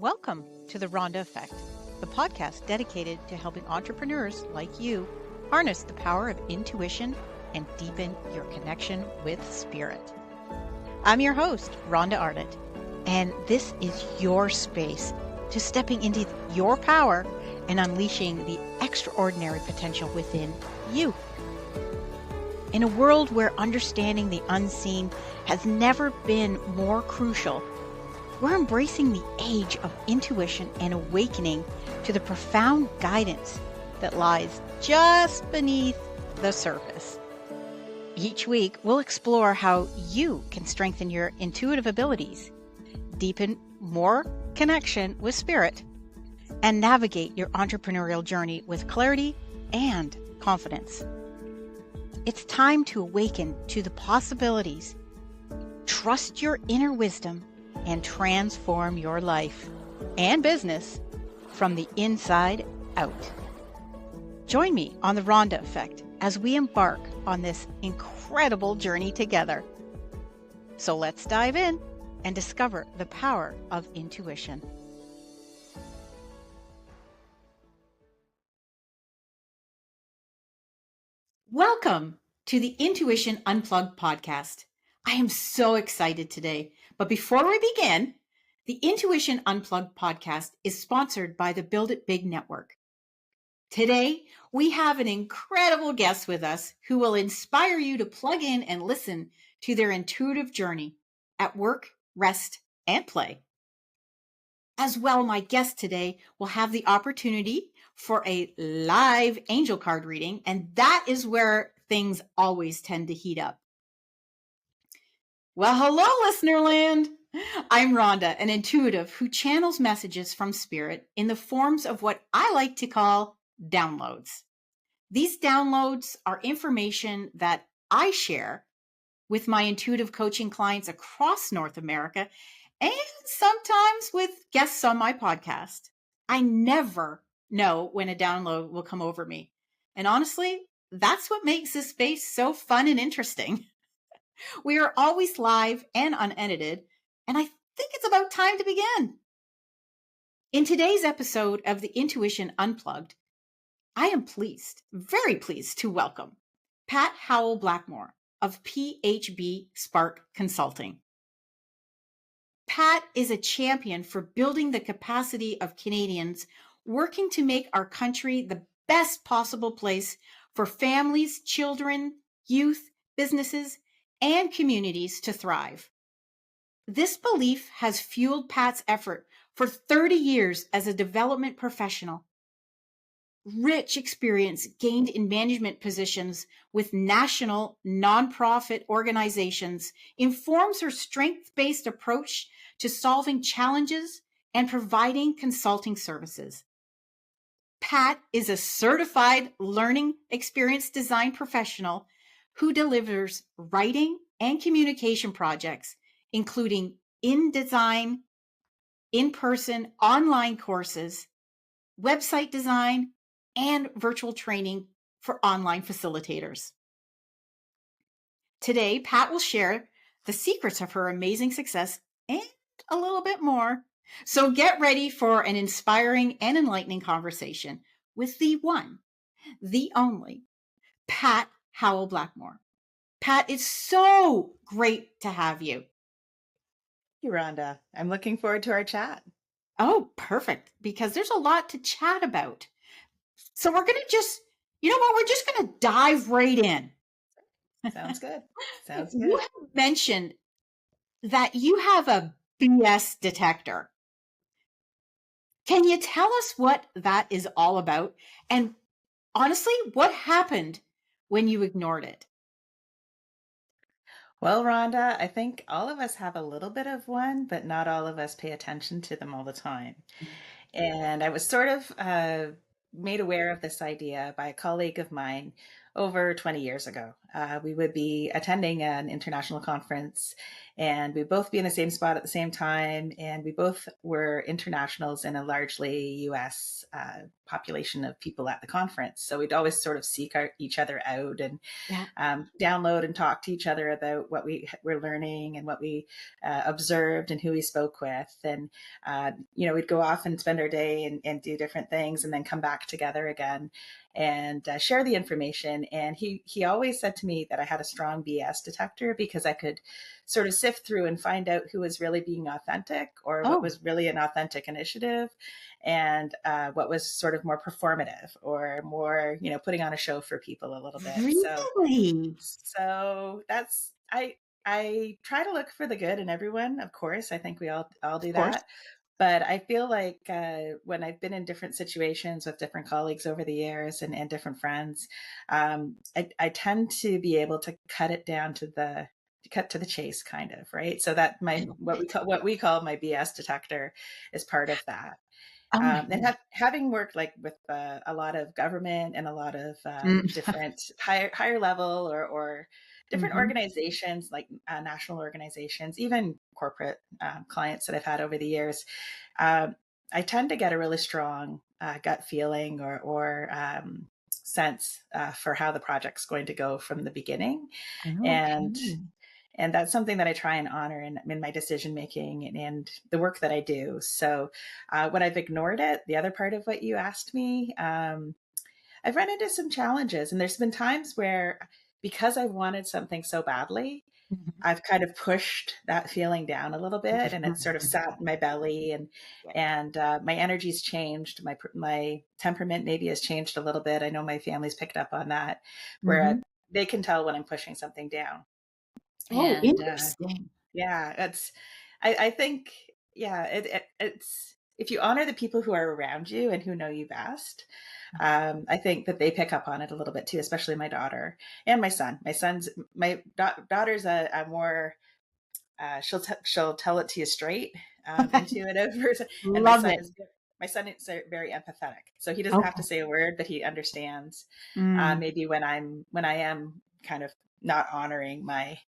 Welcome to the Rhonda Effect, the podcast dedicated to helping entrepreneurs like you harness the power of intuition and deepen your connection with spirit. I'm your host, Rhonda Ardent, and this is your space to stepping into your power and unleashing the extraordinary potential within you. In a world where understanding the unseen has never been more crucial, we're embracing the age of intuition and awakening to the profound guidance that lies just beneath the surface. Each week, we'll explore how you can strengthen your intuitive abilities, deepen more connection with spirit, and navigate your entrepreneurial journey with clarity and confidence. It's time to awaken to the possibilities, trust your inner wisdom, and transform your life and business from the inside out. Join me on the Rhonda Effect as we embark on this incredible journey together. So let's dive in and discover the power of intuition. Welcome to the Intuition Unplugged podcast. I am so excited today. But before we begin, the Intuition Unplugged podcast is sponsored by the Build It Big Network. Today, we have an incredible guest with us who will inspire you to plug in and listen to their intuitive journey at work, rest, and play. As well, my guest today will have the opportunity for a live angel card reading, and that is where things always tend to heat up. Well, hello, listener land. I'm Rhonda, an intuitive who channels messages from spirit in the forms of what I like to call downloads. These downloads are information that I share with my intuitive coaching clients across North America and sometimes with guests on my podcast. I never know when a download will come over me. And honestly, that's what makes this space so fun and interesting. We are always live and unedited, and I think it's about time to begin. In today's episode of the Intuition Unplugged, I am pleased, very pleased to welcome Pat Howell-Blackmore of PHB Spark Consulting. Pat is a champion for building the capacity of Canadians working to make our country the best possible place for families, children, youth, businesses, and communities to thrive. This belief has fueled Pat's effort for 30 years as a development professional. Rich experience gained in management positions with national nonprofit organizations informs her strength-based approach to solving challenges and providing consulting services. Pat is a certified learning experience design professional who delivers writing and communication projects, including InDesign, in-person online courses, website design, and virtual training for online facilitators. Today, Pat will share the secrets of her amazing success and a little bit more. So get ready for an inspiring and enlightening conversation with the one, the only, Pat Howell-Blackmore. Pat, it's so great to have you. Thank you, Rhonda. I'm looking forward to our chat. Oh, perfect, because there's a lot to chat about. So we're going to just, we're just going to dive right in. Sounds good. Sounds You good. have mentioned that you have a BS detector. Can you tell us what that is all about? And honestly, what happened when you ignored it? Well, Rhonda, I think all of us have a little bit of one, but not all of us pay attention to them all the time. And I was sort of made aware of this idea by a colleague of mine over 20 years ago. we would be attending an international conference, and we'd both be in the same spot at the same time. And we both were internationals in a largely US population of people at the conference. So we'd always sort of seek each other out and Yeah. download and talk to each other about what we were learning and what we observed and who we spoke with. And, we'd go off and spend our day and do different things and then come back together again and share the information. And he always said to me that I had a strong BS detector because I could sort of sift through and find out who was really being authentic or what Oh, was really an authentic initiative and what was sort of more performative or more, putting on a show for people a little bit. So really? so that's I try to look for the good in everyone. Of course, I think we all Of do course. that. But I feel like when I've been in different situations with different colleagues over the years and different friends, I tend to be able to cut to the chase, kind of, right. So that I my love what we it. call my BS detector is part of that. Oh my And goodness. having worked like with a lot of government and a lot of Mm. different higher level or different Hmm. organizations like national organizations, even corporate clients that I've had over the years, um, I tend to get a really strong gut feeling or sense for how the project's going to go from the beginning, and Okay. that's something that I try and honor in my decision making and the work that I do. So when I've ignored it, the other part of what you asked me, I've run into some challenges, and there's been times where because I wanted something so badly, Mhm. I've kind of pushed that feeling down a little bit, and it's sort of Mhm. sat in my belly, and Yeah. my energy's changed, my temperament maybe has changed a little bit. I know my family's picked up on that, where Hmm. they can tell when I'm pushing something down, Oh, and interesting. yeah, I think, yeah, it's if you honor the people who are around you and who know you best, I think that they pick up on it a little bit too, especially my daughter and my son. My daughter's a more she'll tell it to you straight, intuitive person, and Love it. my son is very empathetic, so he doesn't have to Okay. say a word, but he understands. Mm, Maybe when I am kind of not honoring my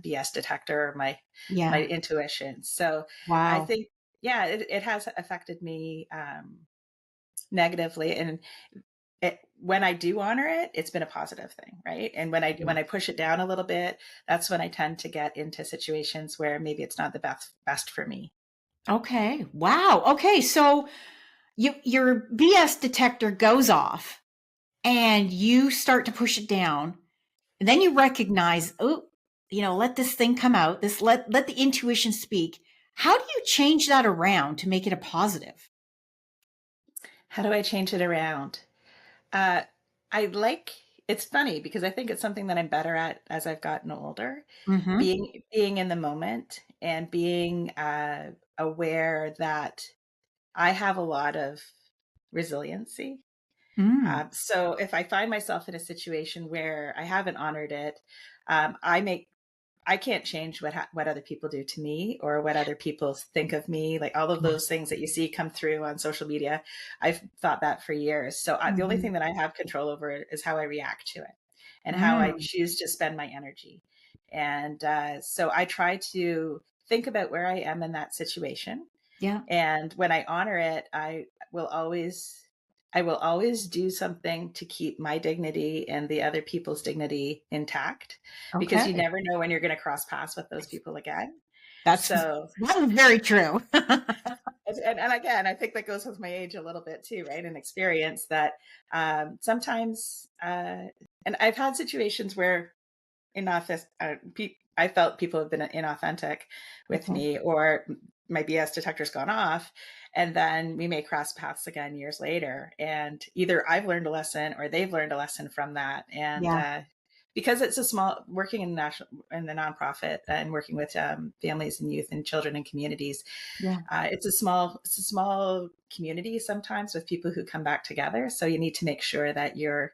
BS detector or my yeah. intuition. So I Wow. think, yeah, it has affected me negatively, and when I do honor it, it's been a positive thing, right? And Yeah. when I push it down a little bit, that's when I tend to get into situations where maybe it's not the best for me. Okay. Wow. Okay. So your BS detector goes off and you start to push it down. And then you recognize, oh, let this thing come out. Let the intuition speak. How do you change that around to make it a positive? How do I change it around? Uh, I like it's funny because I think it's something that I'm better at as I've gotten older, Mm-hmm. being in the moment and being aware that I have a lot of resiliency. Mm. So if I find myself in a situation where I haven't honored it, I make I can't change what other people do to me or what other people think of me. Like all of Yeah. those things that you see come through on social media, I've thought that for years. So the only thing Mm-hmm. that I have control over is how I react to it and how I Mm. choose to spend my energy. And so I try to think about where I am in that situation, Yeah. and when I honor it, will always I will always do something to keep my dignity and the other people's dignity intact, because you Okay. never know when you're going to cross paths with those people again. That's So, that is very true. and again, I think that goes with my age a little bit too, right? And experience that sometimes, and I've had situations where I felt people have been inauthentic with Okay. me, or my BS detector's gone off, and then we may cross paths again years later, and either I've learned a lesson or they've learned a lesson from that. And Yeah. because it's a small working in the nonprofit and working with families and youth and children and communities, Yeah. it's a small community sometimes with people who come back together. So you need to make sure that you're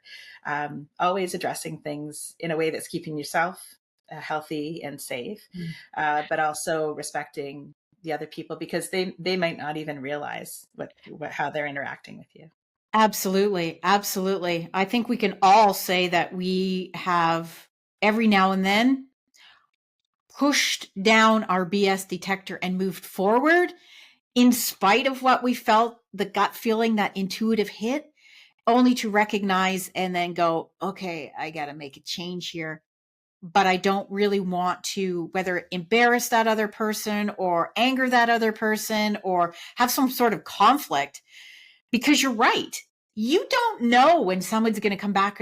always addressing things in a way that's keeping yourself healthy and safe, Mm. but also respecting the other people, because they might not even realize what how they're interacting with you. Absolutely. Absolutely. I think we can all say that we have every now and then pushed down our BS detector and moved forward in spite of what we felt, the gut feeling, that intuitive hit, only to recognize and then go, okay, I got to make a change here. But I don't really want to, whether embarrass that other person or anger that other person or have some sort of conflict, because you're right. You don't know when someone's going to come back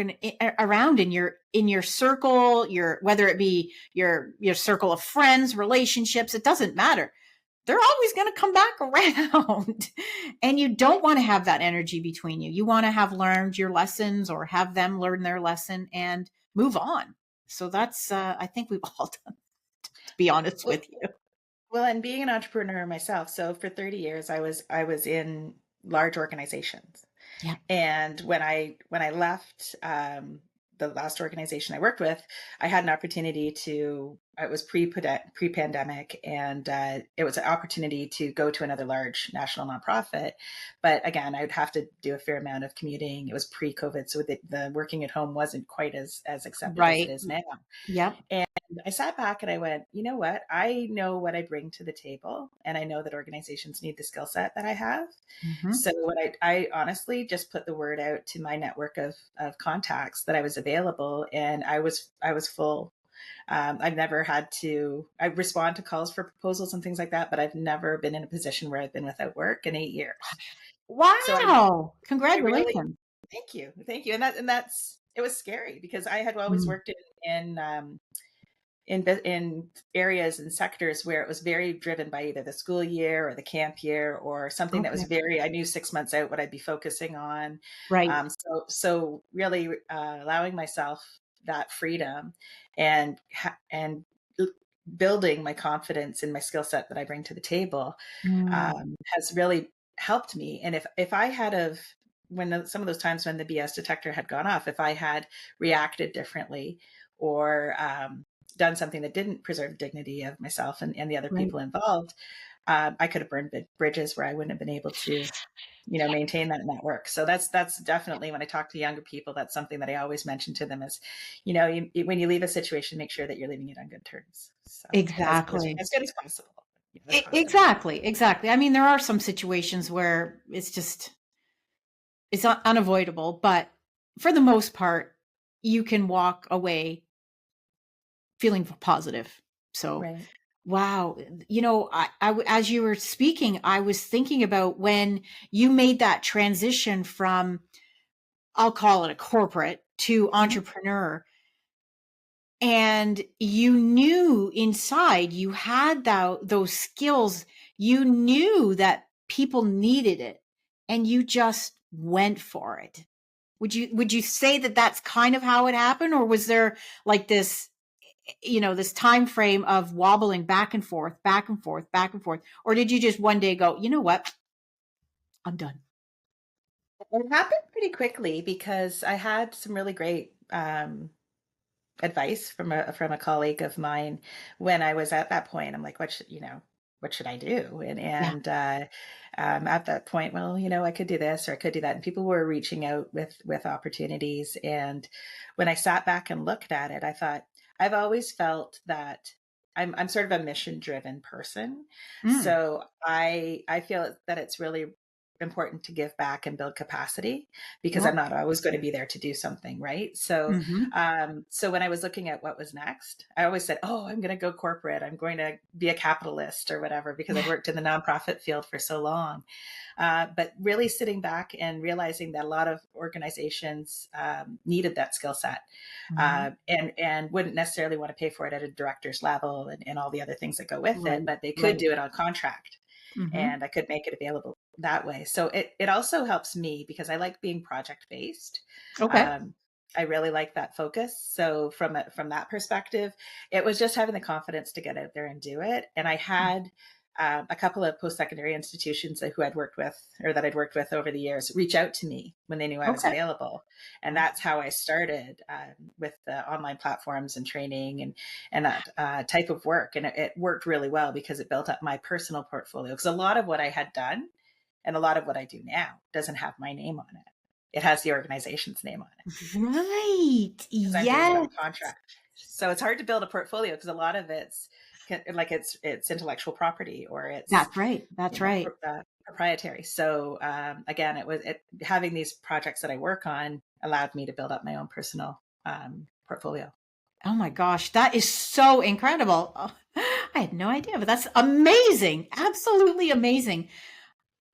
around in your circle, your, whether it be your circle of friends, relationships, it doesn't matter. They're always going to come back around. And you don't want to have that energy between you. You want to have learned your lessons or have them learn their lesson and move on. So that's, I think we've all done, to be honest Well, with you. well, and being an entrepreneur myself, so for 30 years I was in large organizations. Yeah. And when I left the last organization I worked with, I had an opportunity to. It was pre-pandemic, and it was an opportunity to go to another large national nonprofit. But again, I would have to do a fair amount of commuting. It was pre-COVID, so the working at home wasn't quite as accepted as it Right. is now. Yep. And I sat back and I went, you know what? I know what I bring to the table, and I know that organizations need the skill set that I have. Mm-hmm. So what I honestly just put the word out to my network of contacts that I was available, and I was full. I've never had to. I respond to calls for proposals and things like that, but I've never been in a position where I've been without work in 8 years. So Wow. I really Congratulations. thank you, and that's it was scary because I had always Mm. worked in areas and sectors where it was very driven by either the school year or the camp year or something that was Okay. very, I knew 6 months out what I'd be focusing on. Right. So really allowing myself that freedom and building my confidence in my skill set that I bring to the table Mm. has really helped me. And if I had of some of those times when the BS detector had gone off, if I had reacted differently or done something that didn't preserve dignity of myself and the other Right. people involved, I could have burned bridges where I wouldn't have been able to, maintain that network. So that's definitely when I talk to younger people, that's something that I always mention to them is, when you leave a situation, make sure that you're leaving it on good terms. So Exactly. as good as possible. Yeah, that's awesome. Exactly. Exactly. I mean, there are some situations where it's unavoidable, but for the most part, you can walk away feeling positive. So, Right. wow. As you were speaking, I was thinking about when you made that transition from, I'll call it a corporate to Mhm. entrepreneur. And you knew inside you had those skills. You knew that people needed it and you just went for it. Would you say that that's kind of how it happened, or was there like this, this time frame of wobbling back and forth, back and forth, back and forth, or did you just one day go, you know what, I'm done? It happened pretty quickly because I had some really great advice from a colleague of mine when I was at that point. I'm like, what should I do? Yeah. And at that point, well, I could do this or I could do that, and people were reaching out with opportunities. And when I sat back and looked at it, I thought I've always felt that I'm sort of a mission driven person, Mm. so I feel that it's really important to give back and build capacity because I'm Yep. not always going to be there to do something, right? So Mm-hmm. so when I was looking at what was next, I always said, "Oh, I'm going to go corporate. I'm going to be a capitalist or whatever," because I'd Yeah. worked in the nonprofit field for so long. But really sitting back and realizing that a lot of organizations needed that skill set, Mm-hmm. and wouldn't necessarily want to pay for it at a director's level and all the other things that go with it, Right. but they could Right. do it on contract, Mm-hmm. and I could make it available that way. So it also helps me because I like being project based. Okay. Um, I really like that focus. So from that perspective, it was just having the confidence to get out there and do it. And I had a couple of post secondary institutions who I'd worked with or that I'd worked with over the years reach out to me when they knew I was Okay. available, and that's how I started with the online platforms and training and that type of work. And it worked really well because it built up my personal portfolio. Because a lot of what I had done and a lot of what I do now doesn't have my name on it. it has the organization's name on it. Right. Because I'm doing it Yes. on contract. So it's hard to build a portfolio because a lot of it's like it's intellectual property, or it's, That's right. That's right. proprietary. So again, having these projects that I work on allowed me to build up my own personal portfolio. Oh my gosh, that is so incredible. Oh, I had no idea, but that's amazing. Absolutely amazing.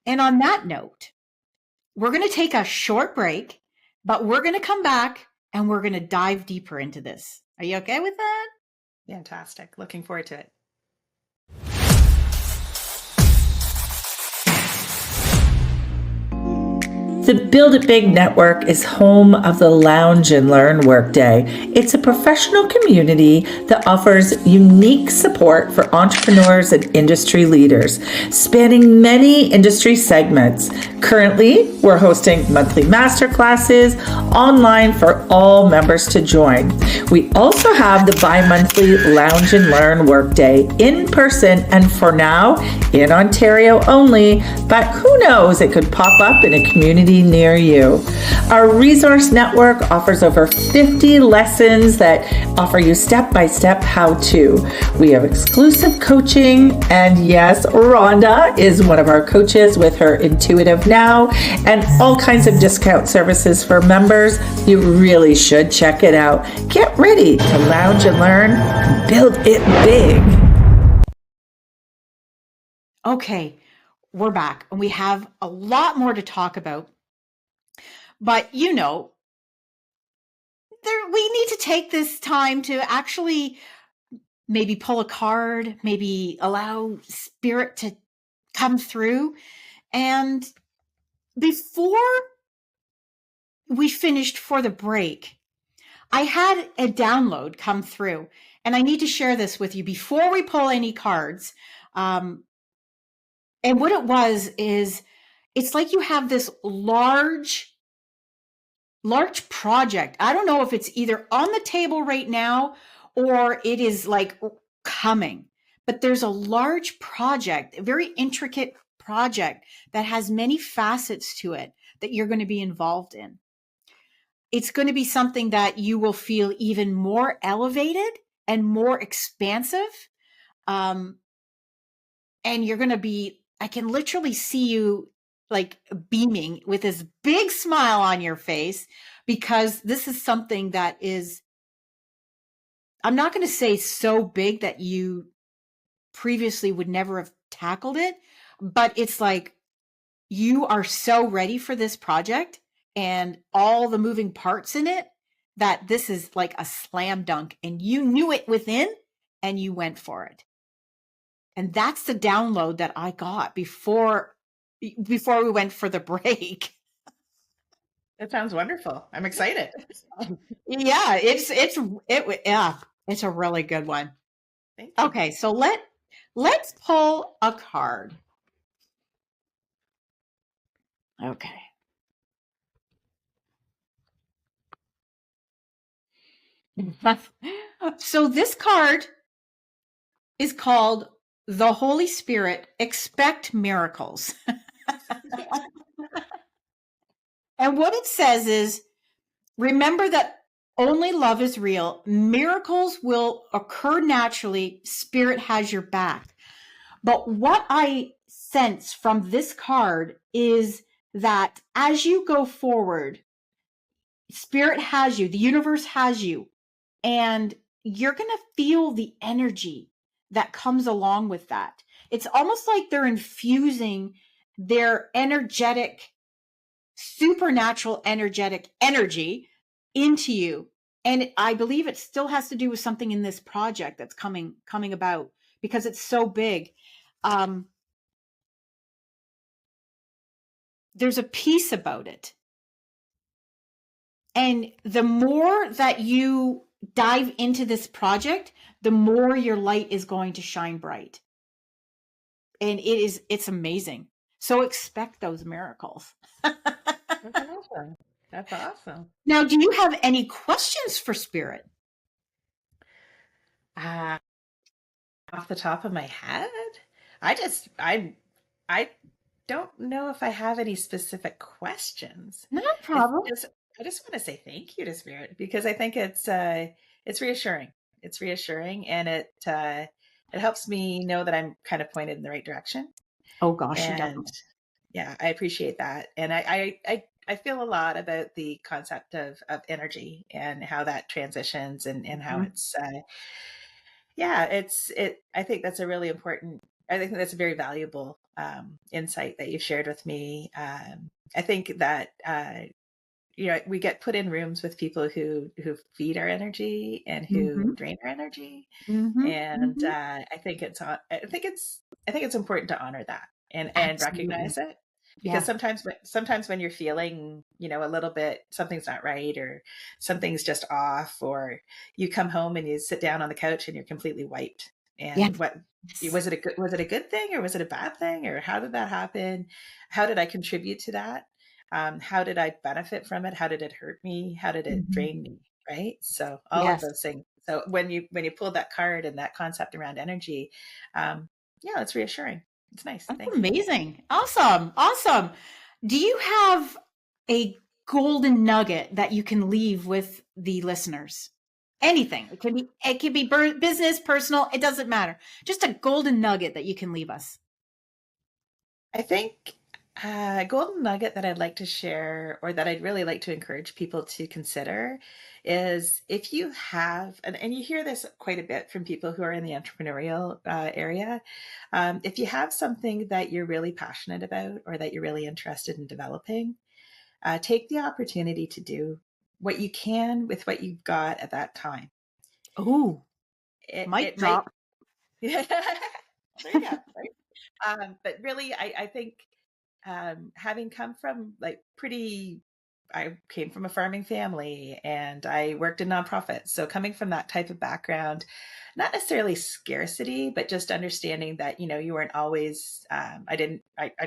And on that note, we're going to take a short break, but we're going to come back and we're going to dive deeper into this. Are you okay with that? Fantastic. Looking forward to it. The Build It Big Network is home of the Lounge and Learn Workday. It's a professional community that offers unique support for entrepreneurs and industry leaders, spanning many industry segments. Currently, we're hosting monthly masterclasses online for all members to join. We also have the bi-monthly Lounge and Learn Workday in person, and for now, in Ontario only, but who knows, it could pop up in a community near you. Our resource network offers over 50 lessons that offer you step-by-step how-to. We have exclusive coaching, and yes, Rhonda is one of our coaches with her Intuitive Now, and all kinds of discount services for members. You really should check it out. Get ready to lounge and learn and build it big. Okay, we're back and we have a lot more to talk about. But we need to take this time to actually maybe pull a card, maybe allow spirit to come through. And before we finished for the break, I had a download come through, and I need to share this with you before we pull any cards. And what it was is, it's like you have this large project. I don't know if it's either on the table right now or it is like coming, but there's a large project, a very intricate project that has many facets to it that you're going to be involved in. It's going to be something that you will feel even more elevated and more expansive. And you're going to be, I can literally see you like beaming with this big smile on your face, because this is something that is, I'm not going to say so big that you previously would never have tackled it, but it's like you are so ready for this project and all the moving parts in it that this is like a slam dunk, and you knew it within and you went for it. And that's the download that I got before we went for the break. That sounds wonderful. I'm excited. Yeah, it's a really good one. Thank you. Okay, so let's pull a card. Okay. So this card is called The Holy Spirit Expect Miracles. And what it says is, remember that only love is real. Miracles will occur naturally. Spirit has your back. But what I sense from this card is that as you go forward, Spirit has you, the universe has you, and you're going to feel the energy that comes along with that. It's almost like they're infusing their supernatural energetic energy into you. And I believe it still has to do with something in this project that's coming about, because it's so big. There's a peace about it. And the more that you dive into this project, the more your light is going to shine bright. And it's amazing. So expect those miracles. That's awesome. That's awesome. Now, do you have any questions for Spirit? Off the top of my head, I don't know if I have any specific questions. No It's problem. just I just want to say thank you to Spirit because I think it's reassuring. It's reassuring, and it helps me know that I'm kind of pointed in the right direction. Oh gosh, you And definitely. yeah, I appreciate that. And I feel a lot about the concept of energy and how that transitions and how Mhm. it's yeah, I think that's a really important, I think that's a very valuable insight that you've shared with me. I think that we get put in rooms with people who feed our energy and who Mhm. drain our energy, Mhm. and Mhm. I think it's important to honor that and Absolutely. recognize it, because Yeah. sometimes when you're feeling, a little bit something's not right, or something's just off, or you come home and you sit down on the couch and you're completely wiped. Yeah. And what Yes. was it a good thing, or was it a bad thing, or how did that happen? How did I contribute to that? How did I benefit from it? How did it hurt me? How did it Mhm. drain me? Right. So all of Yes. those things. So when you pull that card and that concept around energy, um, yeah, it's reassuring. It's nice. That's Thank you. amazing. Awesome. Awesome. Do you have a golden nugget that you can leave with the listeners? Anything. It can be business, personal, it doesn't matter. Just a golden nugget that you can leave us. I think a golden nugget that I'd like to share, or that I'd really like to encourage people to consider, is if you have, and you hear this quite a bit from people who are in the entrepreneurial area, if you have something that you're really passionate about or that you're really interested in developing, take the opportunity to do what you can with what you've got at that time. Oh, mic It might, drop. there you go, right? But really, I think having come from I came from a farming family and I worked in nonprofits. So coming from that type of background, not necessarily scarcity, but just understanding that, you weren't always, I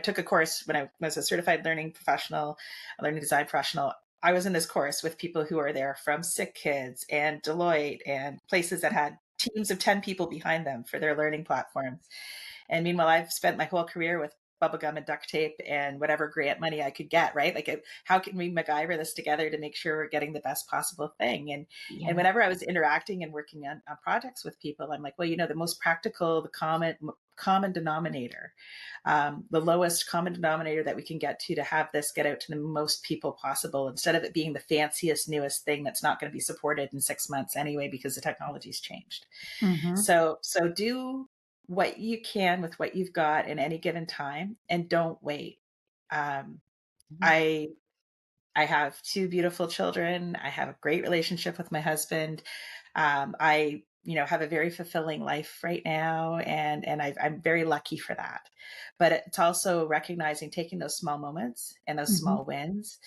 took a course when I was a certified learning professional, a learning design professional. I was in this course with people who are there from Sick Kids and Deloitte and places that had teams of 10 people behind them for their learning platforms. And meanwhile, I've spent my whole career with bubblegum and duct tape and whatever grant money I could get, right? Like, how can we MacGyver this together to make sure we're getting the best possible thing? And Yeah. whenever I was interacting and working on projects with people, I'm like, well, the most practical, the common denominator, the lowest common denominator that we can get to have this get out to the most people possible, instead of it being the fanciest, newest thing that's not going to be supported in 6 months anyway because the technology's changed. Mhm. So do what you can with what you've got in any given time, and don't wait. Um, Mhm. I I have two beautiful children. I have a great relationship with my husband. I have a very fulfilling life right now, and I'm very lucky for that. But it's also recognizing, taking those small moments and those Mhm. small wins.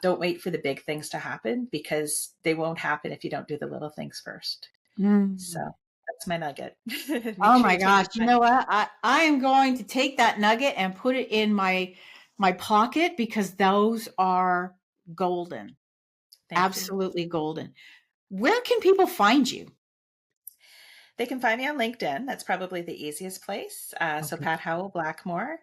Don't wait for the big things to happen, because they won't happen if you don't do the little things first. So Mm. that's my nugget. Make Oh sure my you take gosh. the You time. know what? I am going to take that nugget and put it in my pocket because those are golden. Thank you. Absolutely golden. Where can people find you? They can find me on LinkedIn. That's probably the easiest place. So Okay. Pat Howell-Blackmore.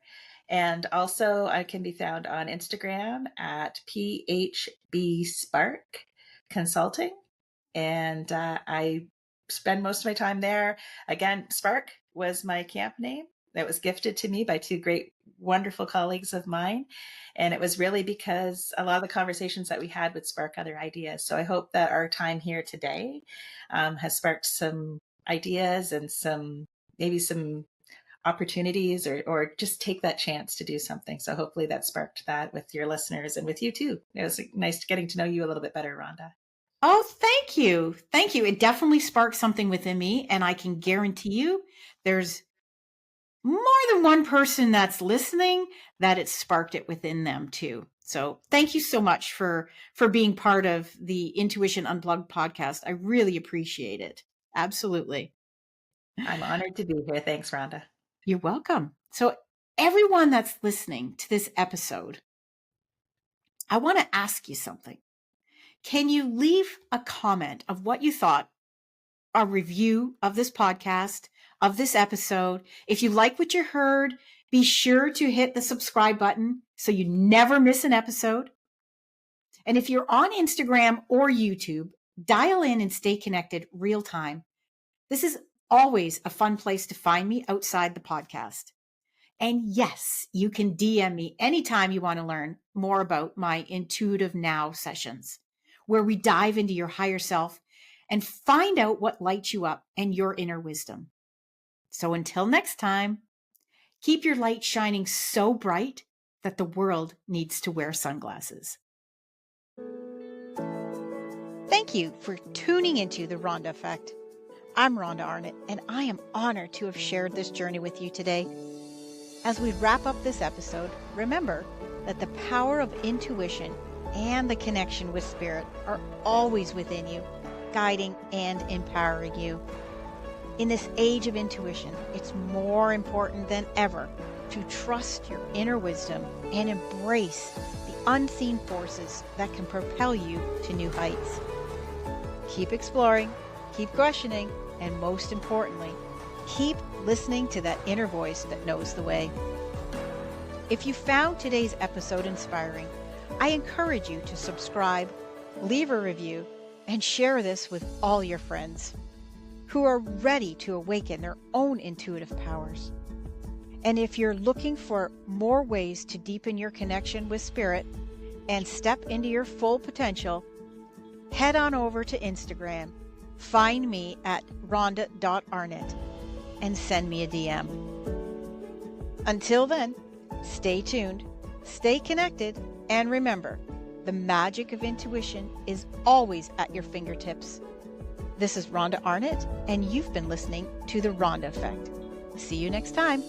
And also I can be found on Instagram at PHB Spark Consulting. And I spend most of my time there. Again, Spark was my camp name that was gifted to me by two great, wonderful colleagues of mine. And it was really because a lot of the conversations that we had would spark other ideas. So I hope that our time here today has sparked some ideas and maybe some opportunities, or just take that chance to do something. So hopefully that sparked that with your listeners and with you too. It was nice getting to know you a little bit better, Rhonda. Oh, thank you. Thank you. It definitely sparked something within me, and I can guarantee you there's more than one person that's listening that it sparked it within them too. So thank you so much for being part of the Intuition Unplugged podcast. I really appreciate it. Absolutely. I'm honored to be here. Thanks, Rhonda. You're welcome. So everyone that's listening to this episode, I want to ask you something. Can you leave a comment of what you thought, a review of this podcast, of this episode. If you like what you heard, be sure to hit the subscribe button so you never miss an episode. And if you're on Instagram or YouTube, dial in and stay connected real time. This is always a fun place to find me outside the podcast. And yes, you can DM me anytime you want to learn more about my Intuitive Now sessions, where we dive into your higher self and find out what lights you up and your inner wisdom. So until next time, keep your light shining so bright that the world needs to wear sunglasses. Thank you for tuning into the Rhonda Effect. I'm Rhonda Arnott, and I am honored to have shared this journey with you today. As we wrap up this episode, remember that the power of intuition and the connection with spirit are always within you, guiding and empowering you. In this age of intuition, it's more important than ever to trust your inner wisdom and embrace the unseen forces that can propel you to new heights. Keep exploring, keep questioning, and most importantly, keep listening to that inner voice that knows the way. If you found today's episode inspiring, I encourage you to subscribe, leave a review, and share this with all your friends who are ready to awaken their own intuitive powers. And if you're looking for more ways to deepen your connection with spirit and step into your full potential, head on over to Instagram, find me at rhonda.arnott, and send me a DM. Until then, stay tuned, stay connected, and remember, the magic of intuition is always at your fingertips. This is Rhonda Arnott, and you've been listening to The Rhonda Effect. See you next time.